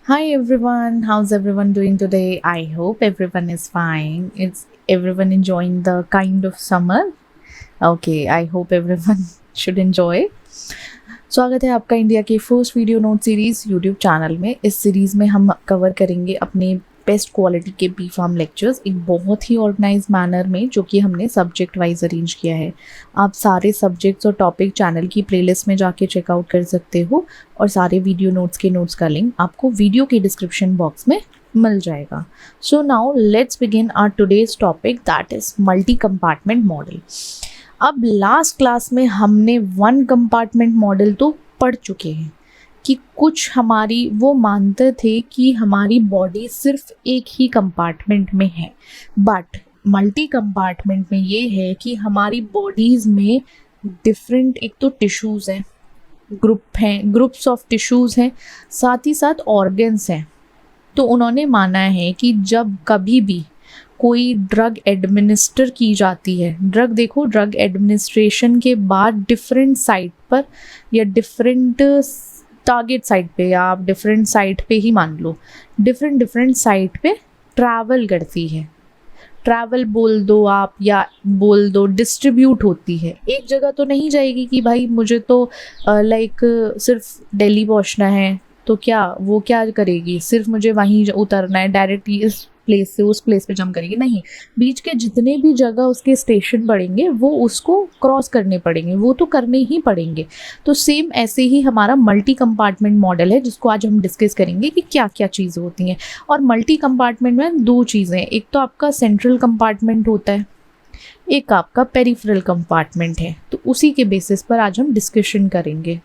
Hi everyone, how's everyone doing today? I hope everyone is fine. It's everyone enjoying the kind of summer. Okay, I hope everyone should enjoy. स्वागत है आपका India के first video note series YouTube channel में। इस series में हम cover करेंगे अपने बेस्ट क्वालिटी के बी फार्म लेक्चर्स एक बहुत ही ऑर्गेनाइज मैनर में, जो कि हमने सब्जेक्ट वाइज अरेंज किया है। आप सारे सब्जेक्ट्स और टॉपिक चैनल की प्लेलिस्ट में जाके चेकआउट कर सकते हो और सारे वीडियो नोट्स के नोट्स का लिंक आपको वीडियो के डिस्क्रिप्शन बॉक्स में मिल जाएगा। So now let's begin our today's topic, that is multi compartment model. अब लास्ट क्लास में हमने वन कंपार्टमेंट मॉडल तो पढ़ चुके हैं कि कुछ हमारी वो मानते थे कि हमारी बॉडी सिर्फ एक ही कंपार्टमेंट में है, बट मल्टी कंपार्टमेंट में ये है कि हमारी बॉडीज में डिफरेंट एक तो टिश्यूज़ हैं, ग्रुप्स ऑफ टिश्यूज़ हैं, साथ ही साथ ऑर्गन्स हैं। तो उन्होंने माना है कि जब कभी भी कोई ड्रग एडमिनिस्टर की जाती है, ड्रग एडमिनिस्ट्रेशन के बाद डिफरेंट साइट पर या डिफरेंट टारगेट साइट पे, या आप डिफरेंट साइट पे ही मान लो, डिफरेंट साइट पे ट्रैवल करती है। ट्रैवल बोल दो आप या बोल दो डिस्ट्रीब्यूट होती है। एक जगह तो नहीं जाएगी कि भाई मुझे तो सिर्फ दिल्ली पहुंचना है, तो क्या करेगी, सिर्फ मुझे वहीं उतरना है, डायरेक्टली इस प्लेस से उस प्लेस पे जंप करेगी, नहीं। बीच के जितने भी जगह उसके स्टेशन पड़ेंगे वो उसको क्रॉस करने पड़ेंगे, वो तो करने ही पड़ेंगे। तो सेम ऐसे ही हमारा मल्टी कंपार्टमेंट मॉडल है, जिसको आज हम डिस्कस करेंगे कि क्या क्या चीज़ें होती हैं। और मल्टी कंपार्टमेंट में दो चीज़ें, एक तो आपका सेंट्रल कंपार्टमेंट होता है, एक आपका पेरिफेरल कंपार्टमेंट है। तो उसी के बेसिस पर आज हम डिस्कशन करेंगे।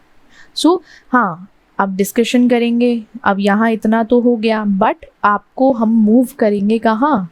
हाँ, अब डिस्कशन करेंगे। अब यहाँ इतना तो हो गया, बट आपको हम मूव करेंगे कहाँ,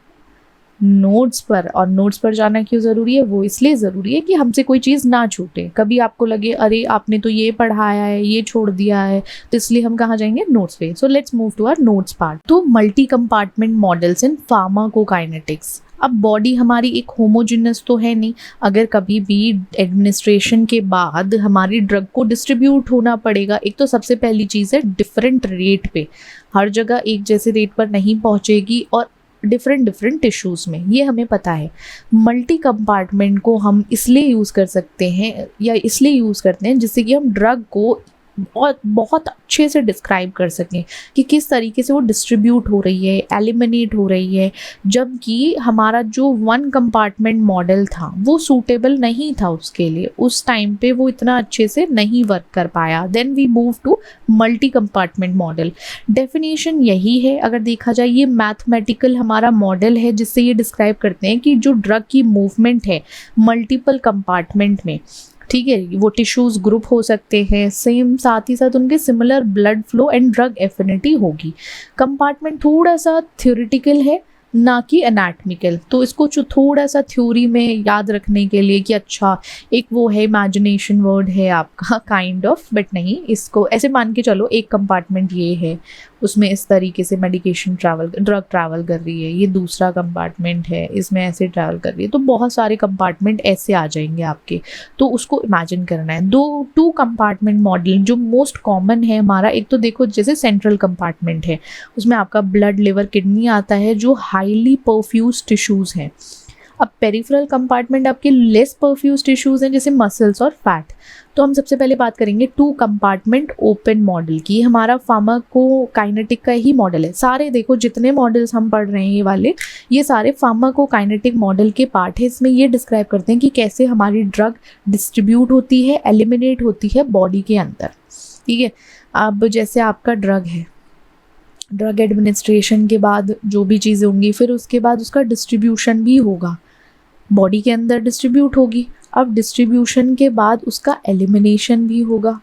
नोट्स पर। और नोट्स पर जाना क्यों ज़रूरी है, वो इसलिए ज़रूरी है कि हमसे कोई चीज़ ना छूटे। कभी आपको लगे अरे आपने तो ये पढ़ाया है, ये छोड़ दिया है, तो इसलिए हम कहाँ जाएंगे, नोट्स पे। So let's move to our notes part. तो multi compartment models in pharmacokinetics. अब बॉडी हमारी एक होमोजेनस तो है नहीं, अगर कभी भी एडमिनिस्ट्रेशन के बाद हमारी ड्रग को डिस्ट्रीब्यूट होना पड़ेगा, एक तो सबसे पहली चीज़ है डिफरेंट रेट पे, हर जगह एक जैसे रेट पर नहीं पहुंचेगी और डिफरेंट टिश्यूज़ में, ये हमें पता है। मल्टी कंपार्टमेंट को हम इसलिए यूज़ कर सकते हैं या इसलिए यूज़ करते हैं जिससे कि हम ड्रग को बहुत अच्छे से डिस्क्राइब कर सकें कि किस तरीके से वो डिस्ट्रीब्यूट हो रही है, एलिमिनेट हो रही है। जबकि हमारा जो वन कंपार्टमेंट मॉडल था वो सूटेबल नहीं था उसके लिए, उस टाइम पे वो इतना अच्छे से नहीं वर्क कर पाया। Then we move to multi compartment model. Definition यही है, अगर देखा जाए ये मैथमेटिकल हमारा मॉडल है जिससे ये डिस्क्राइब करते हैं कि जो ड्रग की मूवमेंट है मल्टीपल कंपार्टमेंट में, ठीक है, वो टिश्यूज ग्रुप हो सकते हैं सेम, साथ ही साथ उनके similar blood flow and drug affinity होगी। कंपार्टमेंट थोड़ा सा थ्योरेटिकल है, ना कि एनाटमिकल, तो इसको थोड़ा सा थ्योरी में याद रखने के लिए कि अच्छा एक वो है, इमेजिनेशन वर्ड है आपका काइंड ऑफ, बट नहीं, इसको ऐसे मान के चलो एक कंपार्टमेंट ये है, उसमें इस तरीके से ड्रग ट्रैवल कर रही है, ये दूसरा कंपार्टमेंट है, इसमें ऐसे ट्रैवल कर रही है। तो बहुत सारे कंपार्टमेंट ऐसे आ जाएंगे आपके, तो उसको इमेजिन करना है। टू कंपार्टमेंट मॉडल जो मोस्ट कॉमन है हमारा, एक तो देखो जैसे सेंट्रल कंपार्टमेंट है, उसमें आपका ब्लड, लिवर, किडनी आता है जो हाईली परफ्यूज टिश्यूज़ हैं। अब पेरिफेरल कंपार्टमेंट आपके लेस परफ्यूज टिश्यूज़ हैं जैसे मसल्स और फैट। तो हम सबसे पहले बात करेंगे टू कंपार्टमेंट ओपन मॉडल की। हमारा फार्माकोकाइनेटिक का ही मॉडल है। सारे देखो जितने मॉडल्स हम पढ़ रहे हैं ये वाले, ये सारे फार्माकोकाइनेटिक मॉडल के पार्ट है। इसमें ये डिस्क्राइब करते हैं कि कैसे हमारी ड्रग डिस्ट्रीब्यूट होती है, एलिमिनेट होती है बॉडी के अंदर, ठीक है। अब जैसे आपका ड्रग है, ड्रग एडमिनिस्ट्रेशन के बाद जो भी चीज़ें होंगी, फिर उसके बाद उसका डिस्ट्रीब्यूशन भी होगा, बॉडी के अंदर डिस्ट्रीब्यूट होगी। अब डिस्ट्रीब्यूशन के बाद उसका एलिमिनेशन भी होगा।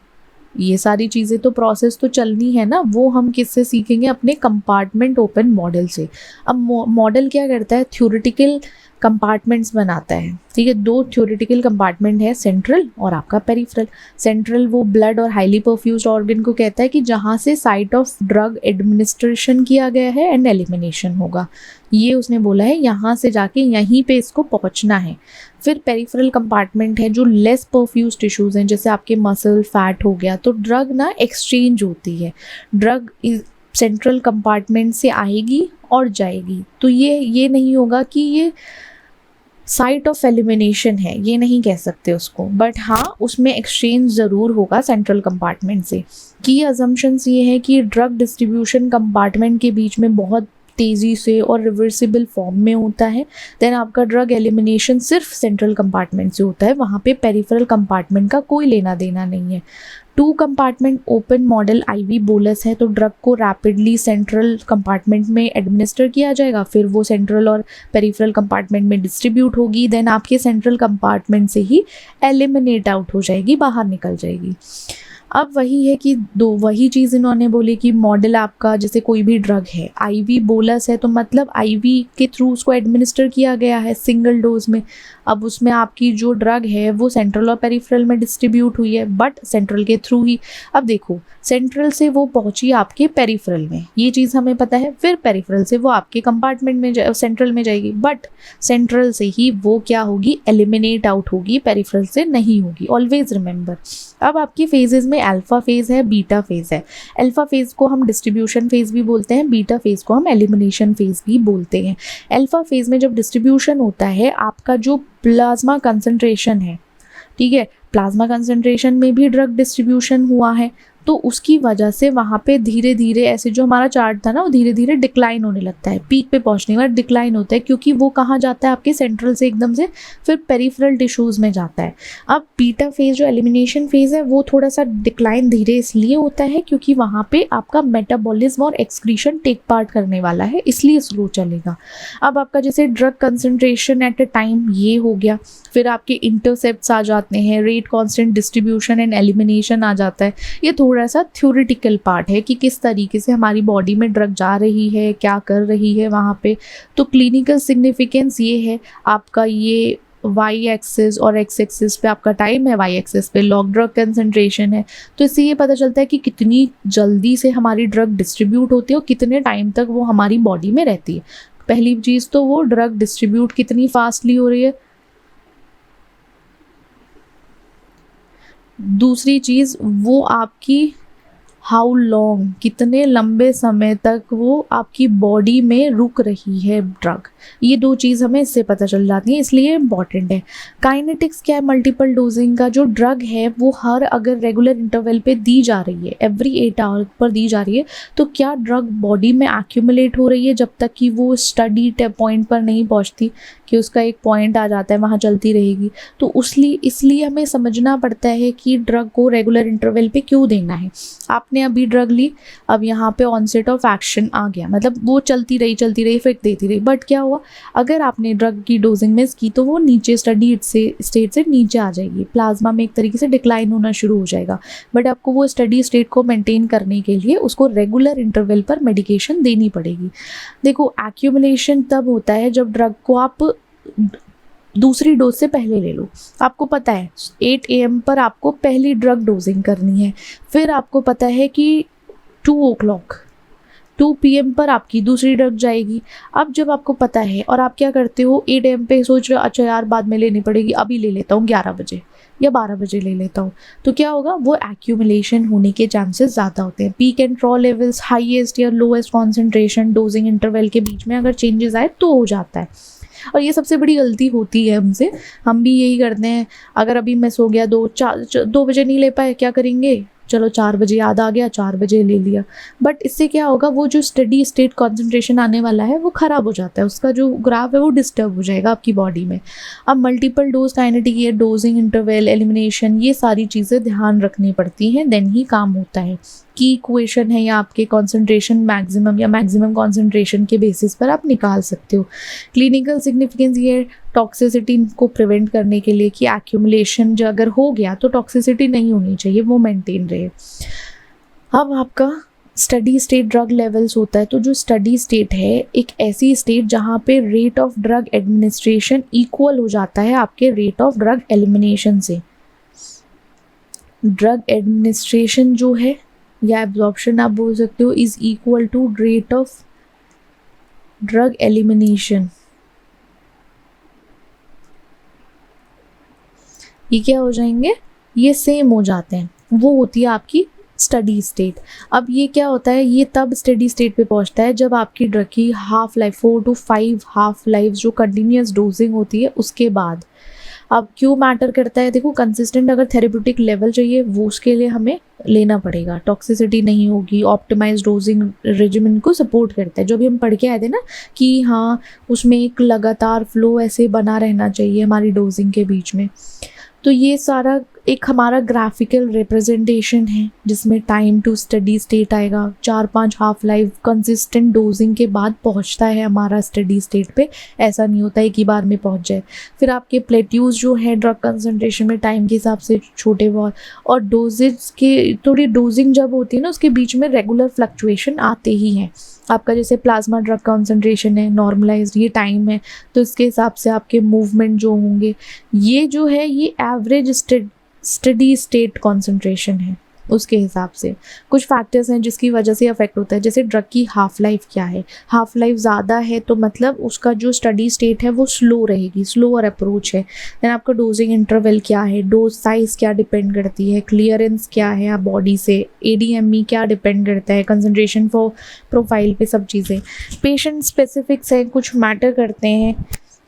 ये सारी चीज़ें तो प्रोसेस तो चलनी है ना, वो हम किससे सीखेंगे, अपने कंपार्टमेंट ओपन मॉडल से। अब मॉडल क्या करता है, थ्योरेटिकल कंपार्टमेंट्स बनाता है, ठीक है। दो थ्योरेटिकल कंपार्टमेंट है, सेंट्रल और आपका पेरिफेरल। सेंट्रल वो ब्लड और हाईली परफ्यूज्ड ऑर्गन को कहता है कि जहाँ से साइट ऑफ ड्रग एडमिनिस्ट्रेशन किया गया है एंड एलिमिनेशन होगा, ये उसने बोला है, यहाँ से जाके यहीं पे इसको पहुँचना है। फिर पेरिफेरल कंपार्टमेंट है जो लेस परफ्यूज टिश्यूज़ हैं, जैसे आपके मसल, फैट हो गया। तो ड्रग ना एक्सचेंज होती है, ड्रग सेंट्रल कंपार्टमेंट से आएगी और जाएगी। तो ये नहीं होगा कि ये साइट ऑफ एलिमिनेशन है, ये नहीं कह सकते उसको, बट हाँ उसमें एक्सचेंज ज़रूर होगा सेंट्रल कंपार्टमेंट से। की अजम्पशंस ये है कि ड्रग डिस्ट्रीब्यूशन कंपार्टमेंट के बीच में बहुत तेज़ी से और रिवर्सिबल फॉर्म में होता है। देन आपका ड्रग एलिमिनेशन सिर्फ सेंट्रल कंपार्टमेंट से होता है, वहाँ पे पेरिफेरल कंपार्टमेंट का कोई लेना देना नहीं है। 2 compartment open model IV bolus है, तो ड्रग को रैपिडली सेंट्रल कंपार्टमेंट में एडमिनिस्टर किया जाएगा, फिर वो सेंट्रल और पेरिफेरल कंपार्टमेंट में डिस्ट्रीब्यूट होगी, देन आपके सेंट्रल कंपार्टमेंट से ही एलिमिनेट आउट हो जाएगी, बाहर निकल जाएगी। अब वही है कि वही चीज़ इन्होंने बोली कि मॉडल आपका जैसे कोई भी ड्रग है, आईवी बोलस है तो मतलब आईवी के थ्रू उसको एडमिनिस्टर किया गया है सिंगल डोज में। अब उसमें आपकी जो ड्रग है वो सेंट्रल और पेरिफेरल में डिस्ट्रीब्यूट हुई है, बट सेंट्रल के थ्रू ही। अब देखो सेंट्रल से वो पहुंची आपके पेरिफेरल में, ये चीज़ हमें पता है, फिर पेरिफेरल से वो आपके कंपार्टमेंट में सेंट्रल में जाएगी, बट सेंट्रल से ही वो क्या होगी, एलिमिनेट आउट होगी, पेरिफेरल से नहीं होगी, ऑलवेज रिमेंबर। अब आपकी फेजेस में अल्फा फेज है, बीटा फेज है। अल्फा फेज को हम डिस्ट्रीब्यूशन फेज भी बोलते हैं, बीटा फेज को हम एलिमिनेशन फेज भी बोलते हैं। अल्फा फेज में जब डिस्ट्रीब्यूशन होता है, आपका जो प्लाज्मा कंसंट्रेशन है, ठीक है, प्लाज्मा कंसंट्रेशन में भी ड्रग डिस्ट्रीब्यूशन हुआ है, तो उसकी वजह से वहाँ पे धीरे धीरे ऐसे जो हमारा चार्ट था ना, वो धीरे धीरे डिक्लाइन होने लगता है, पीक पे पहुँचने के बाद डिक्लाइन होता है, क्योंकि वो कहाँ जाता है, आपके सेंट्रल से एकदम से फिर पेरिफेरल टिश्यूज़ में जाता है। अब बीटा फेज जो एलिमिनेशन फेज है, वो थोड़ा सा डिक्लाइन धीरे इसलिए होता है क्योंकि वहाँ पे आपका मेटाबॉलिज्म और एक्सक्रीशन टेक पार्ट करने वाला है, इसलिए स्लो चलेगा। अब आपका जैसे drug concentration at a time ये हो गया, फिर आपके इंटरसेप्ट्स आ जाते हैं, rate constant distribution and elimination आ जाता है। ये थोड़ा सा थ्योरेटिकल पार्ट है कि किस तरीके से हमारी बॉडी में ड्रग जा रही है, क्या कर रही है वहाँ पे। तो क्लिनिकल सिग्निफिकेंस ये है, आपका ये वाई एक्सिस और एक्स एक्सिस पे आपका टाइम है, वाई एक्सिस पे लॉग ड्रग कंसंट्रेशन है। तो इससे ये पता चलता है कि कितनी जल्दी से हमारी ड्रग डिस्ट्रीब्यूट होती है और कितने टाइम तक वो हमारी बॉडी में रहती है। पहली चीज़ तो वो ड्रग डिस्ट्रीब्यूट कितनी फास्टली हो रही है, दूसरी चीज़ वो आपकी हाउ लॉन्ग, कितने लंबे समय तक वो आपकी बॉडी में रुक रही है ड्रग, ये 2 चीज़ हमें इससे पता चल जाती है, इसलिए इम्पॉर्टेंट है। काइनेटिक्स क्या है, मल्टीपल डोजिंग का जो ड्रग है वो हर अगर रेगुलर इंटरवल पे दी जा रही है, एवरी 8 आवर पर दी जा रही है, तो क्या ड्रग बॉडी में एक्यूमुलेट हो रही है जब तक कि वो स्टडी पॉइंट पर नहीं पहुंचती, कि उसका एक पॉइंट आ जाता है वहाँ चलती रहेगी। तो इसलिए हमें समझना पड़ता है कि ड्रग को रेगुलर इंटरवल पे क्यों देना है। आपने अभी ड्रग ली, अब यहाँ पे ऑनसेट ऑफ एक्शन आ गया, मतलब वो चलती रही इफेक्ट देती रही, बट क्या हुआ, अगर आपने ड्रग की डोजिंग मिस की तो वो नीचे स्टडी स्टेट से नीचे आ जाएगी, प्लाज्मा में एक तरीके से डिक्लाइन होना शुरू हो जाएगा। बट आपको वो स्टडी स्टेट को मेंटेन करने के लिए उसको रेगुलर इंटरवल पर मेडिकेशन देनी पड़ेगी। देखो एक्यूमुलेशन तब होता है जब ड्रग को आप दूसरी डोज से पहले ले लो। आपको पता है 8 AM पर आपको पहली ड्रग डोजिंग करनी है, फिर आपको पता है कि 2 PM पर आपकी दूसरी ड्रग जाएगी। अब जब आपको पता है और आप क्या करते हो, 8 AM पे सोच रहे हो अच्छा यार बाद में लेनी पड़ेगी, अभी ले लेता हूँ 11 बजे या 12 बजे ले लेता हूँ, तो क्या होगा, वो एक्यूमुलेशन होने के चांसेस ज़्यादा होते हैं। पीक एंड ट्रॉ लेवल्स, हाईएस्ट या लोएस्ट कॉन्सेंट्रेशन डोजिंग इंटरवल के बीच में अगर चेंजेस आए तो हो जाता है, और ये सबसे बड़ी गलती होती है हमसे। हम भी यही करते हैं, अगर अभी मिस हो गया 2 बजे नहीं ले पाए, क्या करेंगे, चलो 4 बजे याद आ गया 4 बजे ले लिया। बट इससे क्या होगा, वो जो स्टडी स्टेट कॉन्सेंट्रेशन आने वाला है वो ख़राब हो जाता है, उसका जो ग्राफ है वो डिस्टर्ब हो जाएगा आपकी बॉडी में। अब मल्टीपल डोज काइनेटिक या डोजिंग इंटरवल, एलिमिनेशन, ये सारी चीज़ें ध्यान रखनी पड़ती हैं, देन ही काम होता है। की इक्वेशन है या आपके कॉन्सेंट्रेशन मैक्सिमम या मैक्सिमम कॉन्सेंट्रेशन के बेसिस पर आप निकाल सकते हो। क्लिनिकल सिग्निफिकेंस ये टॉक्सिसिटी को प्रिवेंट करने के लिए कि एक्यूमुलेशन जो अगर हो गया तो टॉक्सिसिटी नहीं होनी चाहिए, वो मेंटेन रहे। अब आपका स्टडी स्टेट ड्रग लेवल्स होता है, तो जो स्टडी स्टेट है एक ऐसी स्टेट जहाँ पे rate of drug administration equal हो जाता है आपके रेट ऑफ ड्रग एलिमिनेशन से। ड्रग एडमिनिस्ट्रेशन जो है या एब्जॉर्प्शन आप बोल सकते हो, is equal to rate of drug elimination. ये क्या हो जाएंगे, ये सेम हो जाते हैं, वो होती है आपकी स्टडी स्टेट। अब ये क्या होता है, ये तब स्टडी स्टेट पे पहुंचता है जब आपकी ड्रग की half life 4 to 5 half life जो कंटिन्यूस डोजिंग होती है उसके बाद। अब क्यों मैटर करता है, देखो कंसिस्टेंट अगर थेरेप्यूटिक लेवल चाहिए वो उसके लिए हमें लेना पड़ेगा, टॉक्सिसिटी नहीं होगी, ऑप्टिमाइज डोजिंग रेजिमेंट को सपोर्ट करता है। जो भी हम पढ़ के आए थे ना कि हाँ उसमें एक लगातार फ्लो ऐसे बना रहना चाहिए हमारी डोजिंग के बीच में। तो ये सारा एक हमारा ग्राफिकल रिप्रेजेंटेशन है जिसमें टाइम टू स्टडी स्टेट आएगा, 4-5 हाफ लाइफ कंसिस्टेंट डोजिंग के बाद पहुंचता है हमारा स्टडी स्टेट पे। ऐसा नहीं होता है कि बार में पहुंच जाए। फिर आपके प्लेट्यूज जो है ड्रग कंसंट्रेशन में टाइम के हिसाब से छोटे बहुत, और डोजेज के थोड़ी डोजिंग जब होती है ना उसके बीच में रेगुलर फ्लक्चुएशन आते ही हैं। आपका जैसे प्लाज्मा ड्रग कंसंट्रेशन है नॉर्मलाइज्ड, ये टाइम है तो इसके हिसाब से आपके मूवमेंट जो होंगे, ये जो है ये एवरेज स्टडी स्टेट कॉन्सेंट्रेशन है उसके हिसाब से। कुछ फैक्टर्स हैं जिसकी वजह से अफेक्ट होता है, जैसे ड्रग की हाफ लाइफ क्या है, हाफ लाइफ ज़्यादा है तो मतलब उसका जो स्टडी स्टेट है वो स्लो रहेगी, स्लोअर अप्रोच है। देन आपका डोजिंग इंटरवल क्या है, डोज साइज क्या डिपेंड करती है, क्लियरेंस क्या है आप बॉडी से, ADME क्या डिपेंड करता है, कंसंट्रेशन फॉर प्रोफाइल पे सब चीज़ें। पेशेंट स्पेसिफिक्स हैं, कुछ मैटर करते हैं,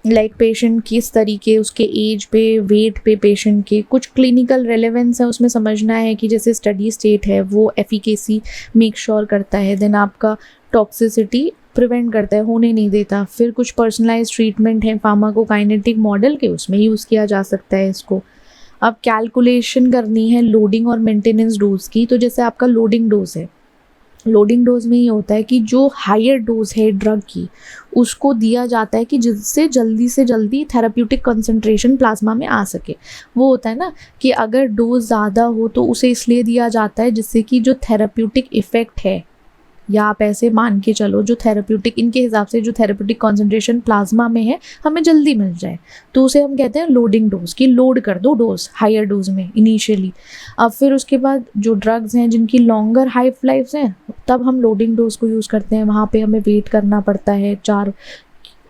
लाइक पेशेंट किस तरीके, उसके एज पे, वेट पे, पेशेंट के कुछ क्लिनिकल रेलेवेंस है उसमें समझना है कि जैसे स्टडी स्टेट है वो एफिकेसी मेक श्योर करता है, देन आपका टॉक्सिसिटी प्रिवेंट करता है, होने नहीं देता। फिर कुछ पर्सनलाइज ट्रीटमेंट है फार्माकोकाइनेटिक मॉडल के, उसमें यूज़ किया जा सकता है इसको। अब कैलकुलेशन करनी है लोडिंग और मेंटेनेंस डोज की, तो जैसे आपका लोडिंग डोज है, लोडिंग डोज में ये होता है कि जो हायर डोज है ड्रग की उसको दिया जाता है कि जिससे जल्दी से जल्दी थेराप्यूटिक कंसंट्रेशन प्लाज्मा में आ सके। वो होता है ना कि अगर डोज ज़्यादा हो तो उसे इसलिए दिया जाता है जिससे कि जो थेराप्यूटिक इफ़ेक्ट है, या आप ऐसे मान के चलो जो थेराप्यूटिक, इनके हिसाब से जो थेराप्यूटिक कॉन्सेंट्रेशन प्लाज्मा में है हमें जल्दी मिल जाए, तो उसे हम कहते हैं लोडिंग डोज, कि लोड कर दो डोज हायर डोज में इनिशियली। अब फिर उसके बाद जो ड्रग्स हैं जिनकी लॉन्गर हाइफ लाइफ्स हैं तब हम लोडिंग डोज को यूज़ करते हैं, वहाँ पे हमें वेट करना पड़ता है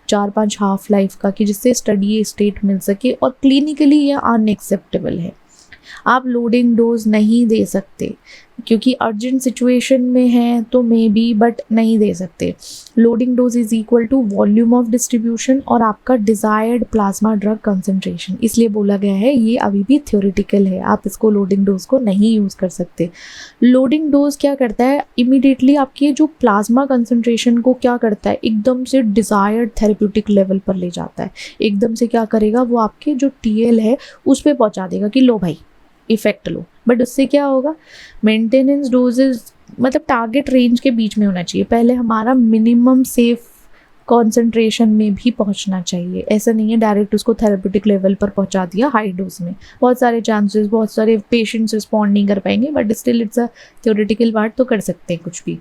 4-5 हाफ लाइफ का, कि जिससे स्टडी स्टेट मिल सके, और क्लिनिकली यह अनएक्सेप्टेबल है। आप लोडिंग डोज नहीं दे सकते क्योंकि अर्जेंट सिचुएशन में है तो मे बी, बट नहीं दे सकते। Loading dose is equal to volume of distribution और आपका डिज़ायर्ड प्लाज्मा ड्रग कंसंट्रेशन, इसलिए बोला गया है ये अभी भी थ्योरेटिकल है, आप इसको लोडिंग डोज को नहीं यूज़ कर सकते। लोडिंग डोज क्या करता है, इमीडिएटली आपके जो प्लाज्मा कंसंट्रेशन को क्या करता है, एकदम से डिज़ायर्ड थेरेप्यूटिक लेवल पर ले जाता है। एकदम से क्या करेगा, वो आपके जो TL है उस पर पहुँचा देगा कि लो भाई इफेक्ट लो। बट उससे क्या होगा, मेंटेनेंस डोजेस मतलब टारगेट रेंज के बीच में होना चाहिए, पहले हमारा मिनिमम सेफ कॉन्सेंट्रेशन में भी पहुंचना चाहिए। ऐसा नहीं है डायरेक्ट उसको थेरेप्यूटिक लेवल पर पहुंचा दिया हाई डोज में, बहुत सारे चांसेस, बहुत सारे पेशेंट्स रिस्पॉन्ड नहीं कर पाएंगे, but still it's a theoretical part, तो कर सकते हैं कुछ भी।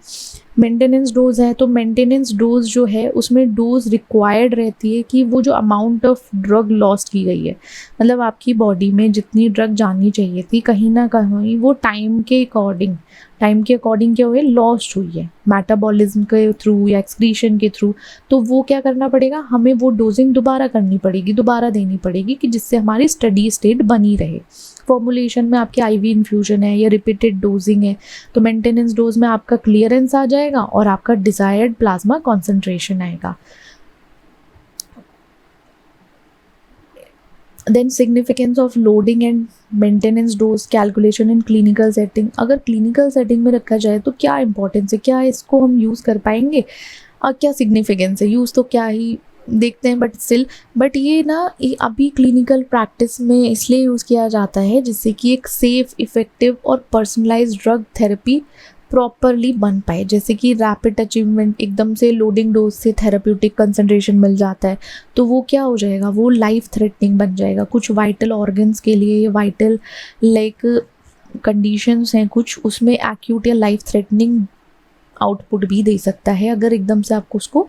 मेंटेनेंस डोज है तो मेंटेनेंस डोज जो है उसमें डोज रिक्वायर्ड रहती है कि वो जो अमाउंट ऑफ ड्रग लॉस्ट की गई है, मतलब आपकी बॉडी में जितनी ड्रग जानी चाहिए थी कहीं ना कहीं वो टाइम के अकॉर्डिंग क्या हुई है, लॉस्ट हुई है मेटाबॉलिज्म के थ्रू या एक्सक्रीशन के थ्रू। तो वो क्या करना पड़ेगा, हमें वो डोजिंग दोबारा करनी पड़ेगी, दोबारा देनी पड़ेगी, कि जिससे हमारी स्टडी स्टेट बनी रहे। फॉर्मुलेशन में आपके IV इन्फ्यूजन है या रिपीटेड डोजिंग है, तो मेंटेनेंस डोज में आपका क्लियरेंस आ जाएगा और आपका डिजायर्ड प्लाज्मा कॉन्सेंट्रेशन आएगा। Then significance of loading and maintenance dose calculation in clinical setting. अगर क्लिनिकल सेटिंग में रखा जाए तो क्या इंपॉर्टेंस है, क्या इसको हम यूज़ कर पाएंगे और क्या सिग्निफिकेंस है, यूज़ तो क्या ही देखते हैं बट ये ना ये अभी क्लिनिकल प्रैक्टिस में इसलिए यूज़ किया जाता है जिससे कि एक सेफ, इफ़ेक्टिव और पर्सनलाइज्ड ड्रग थेरेपी प्रॉपरली बन पाए। जैसे कि रैपिड अचीवमेंट, एकदम से लोडिंग डोज से थेरेप्यूटिक कंसंट्रेशन मिल जाता है तो वो क्या हो जाएगा, वो लाइफ थ्रेटनिंग बन जाएगा। कुछ वाइटल ऑर्गन्स के लिए, वाइटल लाइक कंडीशंस हैं कुछ, उसमें एक्यूट या लाइफ थ्रेटनिंग आउटपुट भी दे सकता है अगर एकदम से आपको उसको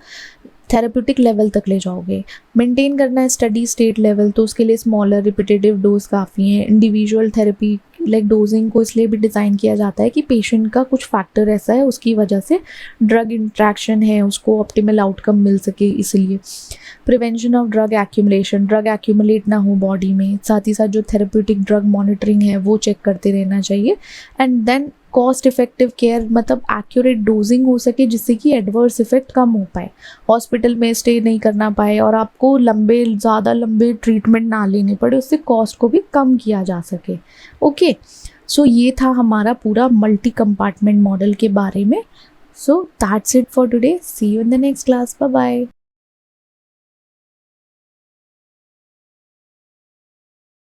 थेरेप्यूटिक लेवल तक ले जाओगे। मेंटेन करना है स्टडी स्टेट लेवल तो उसके लिए स्मॉलर रिपीटेटिव डोज काफ़ी है। इंडिविजुअल थेरेपी लाइक डोजिंग को इसलिए भी डिज़ाइन किया जाता है कि पेशेंट का कुछ फैक्टर ऐसा है उसकी वजह से ड्रग इंट्रैक्शन है उसको ऑप्टिमल आउटकम मिल सके, इसलिए। Prevention of drug accumulation, drug accumulate ना हो बॉडी में, साथ ही साथ जो थेरेप्यूटिक ड्रग मॉनिटरिंग है वो चेक करते रहना चाहिए। And then cost effective care मतलब एक्यूरेट डोजिंग हो सके जिससे कि एडवर्स इफेक्ट कम हो पाए, हॉस्पिटल में स्टे नहीं करना पाए और आपको ज़्यादा लंबे ट्रीटमेंट ना लेने पड़े, उससे कॉस्ट को भी कम किया जा सके। ओके, सो ये था हमारा पूरा मल्टी कंपार्टमेंट मॉडल के बारे में। So that's it for today, see you in the next class, bye bye.